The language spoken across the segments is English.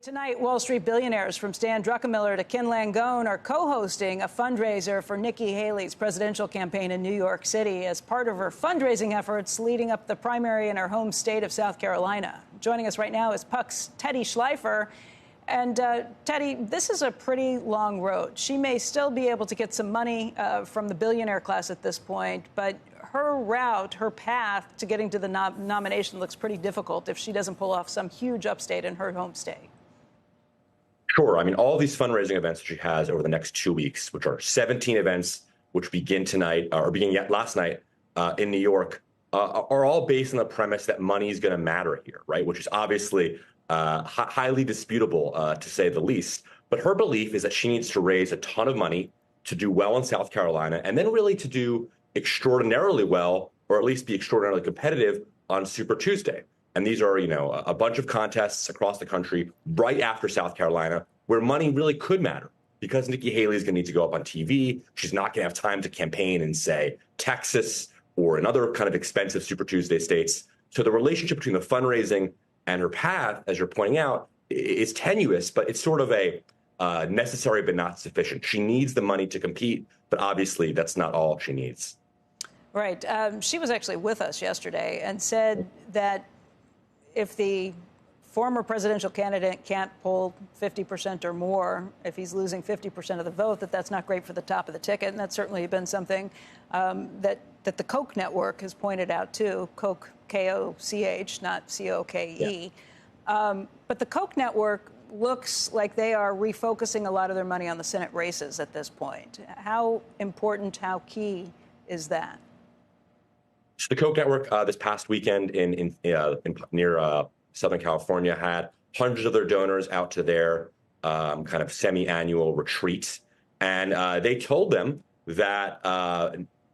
Tonight, Wall Street billionaires from Stan Druckenmiller to Ken Langone are co-hosting a fundraiser for Nikki Haley's presidential campaign in New York City as part of her fundraising efforts leading up the primary in her home state of South Carolina. Joining us right now is Puck's Teddy Schleifer. And Teddy, this is a pretty long road. She may still be able to get some money from the billionaire class at this point, but her route, her path to getting to the nomination looks pretty difficult if she doesn't pull off some huge upstate in her home state. Sure. I mean, all these fundraising events that she has over the next 2 weeks, which are 17 events, which begin tonight or begin last night in New York, are all based on the premise that money is going to matter here, right? Which is obviously highly disputable, to say the least. But her belief is that she needs to raise a ton of money to do well in South Carolina and then really to do extraordinarily well, or at least be extraordinarily competitive on Super Tuesday. And these are, a bunch of contests across the country right after South Carolina where money really could matter because Nikki Haley is going to need to go up on TV. She's not going to have time to campaign in, say, Texas or in other kind of expensive Super Tuesday states. So the relationship between the fundraising and her path, as you're pointing out, is tenuous, but it's sort of a necessary but not sufficient. She needs the money to compete, but obviously that's not all she needs. Right. She was actually with us yesterday and said that if the former presidential candidate can't pull 50% or more, if he's losing 50% of the vote, that's not great for the top of the ticket. And that's certainly been something that the Koch network has pointed out, too. Koch, K-O-C-H, not C-O-K-E. Yeah. But the Koch network looks like they are refocusing a lot of their money on the Senate races at this point. How important, how key is that? So the Koch network this past weekend near Southern California had hundreds of their donors out to their kind of semi-annual retreat. And they told them that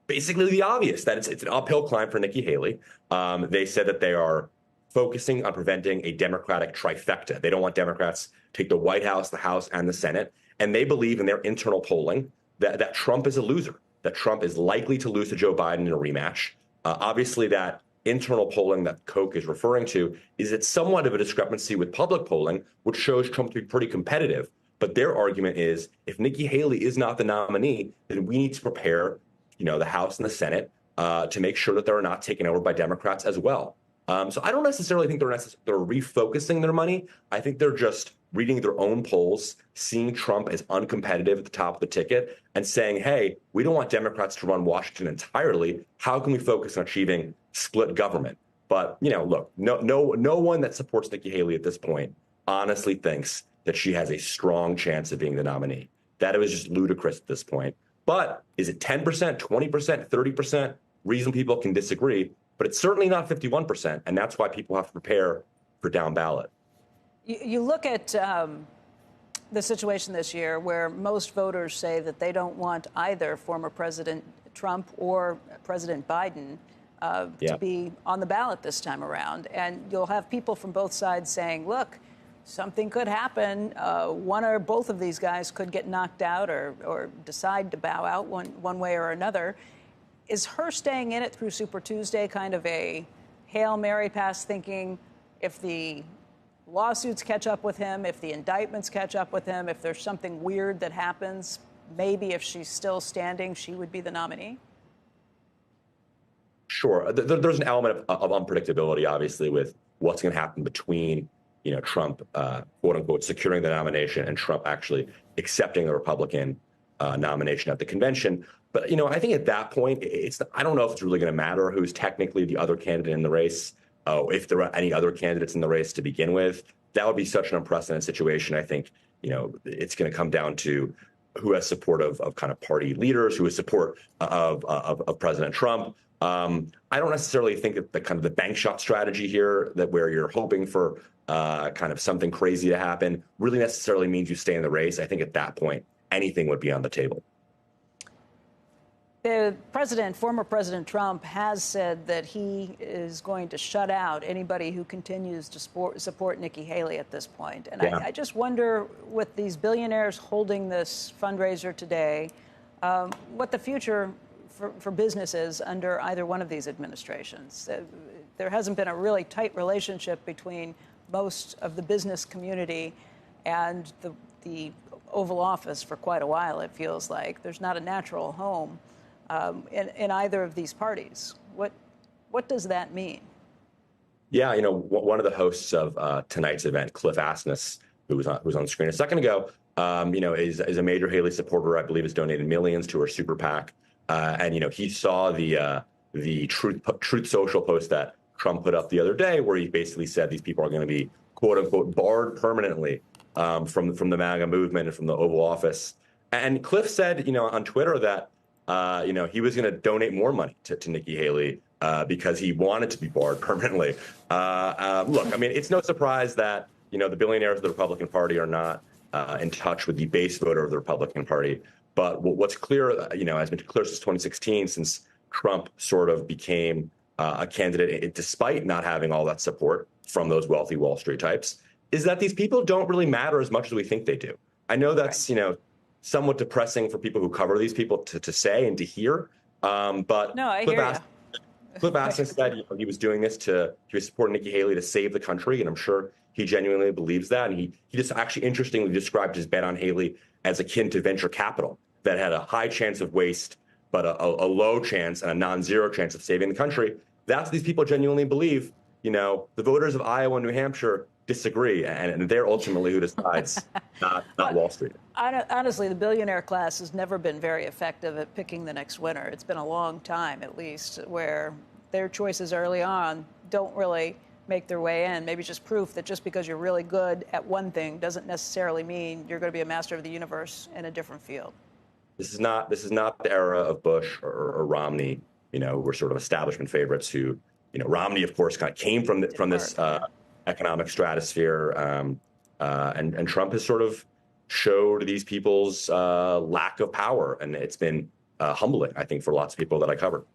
basically the obvious, that it's an uphill climb for Nikki Haley. They said that they are focusing on preventing a Democratic trifecta. They don't want Democrats to take the White House, the House, and the Senate. And they believe in their internal polling that Trump is a loser, that Trump is likely to lose to Joe Biden in a rematch. Obviously, that internal polling that Koch is referring to is at somewhat of a discrepancy with public polling, which shows Trump to be pretty competitive. But their argument is if Nikki Haley is not the nominee, then we need to prepare, the House and the Senate to make sure that they're not taken over by Democrats as well. So I don't necessarily think they're refocusing their money. I think they're just reading their own polls, seeing Trump as uncompetitive at the top of the ticket and saying, hey, we don't want Democrats to run Washington entirely. How can we focus on achieving split government? But, look, no one that supports Nikki Haley at this point honestly thinks that she has a strong chance of being the nominee. That it was just ludicrous at this point. But is it 10%, 20%, 30%? Reasonable people can disagree, but it's certainly not 51%. And that's why people have to prepare for down ballot. You look at the situation this year where most voters say that they don't want either former President Trump or President Biden to be on the ballot this time around. And you'll have people from both sides saying, look, something could happen. One or both of these guys could get knocked out or decide to bow out one way or another. Is her staying in it through Super Tuesday kind of a Hail Mary pass, thinking if the lawsuits catch up with him, if the indictments catch up with him, if there's something weird that happens, maybe if she's still standing, she would be the nominee? Sure. There's an element of unpredictability, obviously, with what's going to happen between, Trump, quote unquote, securing the nomination and Trump actually accepting the Republican nomination at the convention. But, I think at that point, I don't know if it's really going to matter who's technically the other candidate in the race. If there are any other candidates in the race to begin with, that would be such an unprecedented situation. I think, it's going to come down to who has support of kind of party leaders, who has support of President Trump. I don't necessarily think that the bank shot strategy here, that where you're hoping for kind of something crazy to happen, really necessarily means you stay in the race. I think at that point, anything would be on the table. The former President Trump, has said that he is going to shut out anybody who continues to support Nikki Haley at this point. And I just wonder, with these billionaires holding this fundraiser today, what the future for business is under either one of these administrations. There hasn't been a really tight relationship between most of the business community and the Oval Office for quite a while, it feels like. There's not a natural home in either of these parties. What does that mean? Yeah, one of the hosts of tonight's event, Cliff Asness, who was on the screen a second ago, is a major Haley supporter. I believe has donated millions to her super PAC, and he saw the Truth Social post that Trump put up the other day, where he basically said these people are going to be quote unquote barred permanently from the MAGA movement and from the Oval Office. And Cliff said, on Twitter that he was going to donate more money to Nikki Haley because he wanted to be barred permanently. Look, I mean, it's no surprise that the billionaires of the Republican Party are not in touch with the base voter of the Republican Party. But what's clear, has been clear since 2016, since Trump sort of became a candidate, despite not having all that support from those wealthy Wall Street types, is that these people don't really matter as much as we think they do. I know that's, right. Somewhat depressing for people who cover these people to say and to hear. But no, I hear you. Cliff Asness said he was doing this he was supporting Nikki Haley to save the country, and I'm sure he genuinely believes that. And he just actually interestingly described his bet on Haley as akin to venture capital that had a high chance of waste, but a low chance and a non-zero chance of saving the country. That's what these people genuinely believe. The voters of Iowa and New Hampshire disagree, and they're ultimately who decides, not Wall Street. Honestly, the billionaire class has never been very effective at picking the next winner. It's been a long time, at least, where their choices early on don't really make their way in. Maybe just proof that just because you're really good at one thing doesn't necessarily mean you're going to be a master of the universe in a different field. This is not the era of Bush or Romney, who were sort of establishment favorites who, Romney, of course, kind of came from this economic stratosphere. And Trump has sort of showed these people's lack of power. And it's been humbling, I think, for lots of people that I covered.